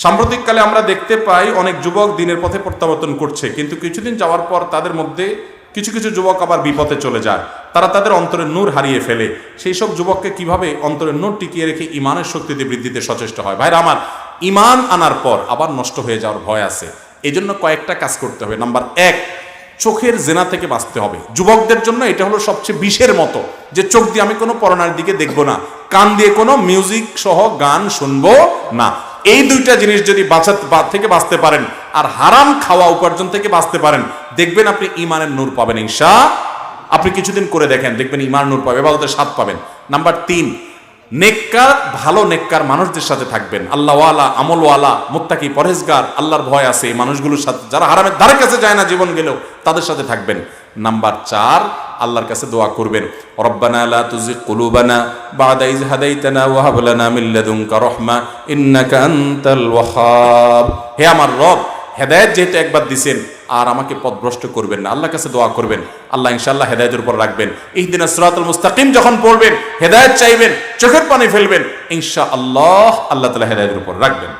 সাম্প্রতিককালে আমরা দেখতে পাই অনেক যুবক দিনের পথে প্রত্যাবর্তন করছে, কিন্তু কিছুদিন যাওয়ার পর তাদের মধ্যে কিছু কিছু যুবক আবার বিপথে চলে যায়। তারা তাদের অন্তরের নূর হারিয়ে ফেলে। সেই সব যুবককে কিভাবে অন্তরের নূর টিকিয়ে রেখে ইমানের শক্তিতে বৃদ্ধিতে সচেষ্ট হয়? ভাইরা আমার, ইমান আনার পর আবার নষ্ট হয়ে যাওয়ার ভয় আছে। এই জন্য কয়েকটা কাজ করতে হবে। নাম্বার 1, চোখের জেনা থেকে বাঁচতে হবে। যুবকদের জন্য এটা হলো সবচেয়ে বিষের মতো, যে চোখ দিয়ে আমি কোনো পরনার দিকে দেখবো না, কান দিয়ে কোনো মিউজিক সহ গান শুনবো না। এই দুইটা জিনিস যদি থেকে বাঁচতে পারেন আর হারাম খাওয়া উপার্জন থেকে বাঁচতে পারেন, দেখবেন আপনি ইমানের নূর পাবেন ইনশাআল্লাহ। আপনি কিছুদিন করে দেখেন, দেখবেন ইমান নূর পাবেন, ইবাদতের স্বাদ পাবেন। নাম্বার 3, নেককার, ভালো নেককার মানুষদের সাথে থাকবেন। আল্লাহওয়ালা, আমলওয়ালা, মুত্তাকি, পরহেজগার, আল্লাহর ভয় আছে এই মানুষগুলোর সাথে, যারা হারামের ধারে কাছে যায় না জীবন গেলেও, তাদের সাথে থাকবেন। নাম্বার 4, আল্লাহর কাছে দোয়া করবেন, রব্বানা লা তুজিগ কুলুবানা বা'দা ইয হাদাইতানা ওয়া হাব লানা মিন লাদুনকা রাহমা ইন্নাকা আনতাল ওয়াহ্হাব। হে আমার রব, হেদায়েত যেহেতু একবার দিছেন, আর আমাকে পথভ্রষ্ট করবেন না। আল্লাহর কাছে দোয়া করবেন, আল্লাহ ইনশাআল্লাহ হেদায়েতের উপর রাখবেন। ইহদিনাস সিরাতাল মুস্তাকিম যখন পড়বেন, হেদায়েত চাইবেন, চোখের পানি ফেলবেন, ইনশাআল্লাহ আল্লাহ তাআলা হেদায়েতের উপর রাখবেন।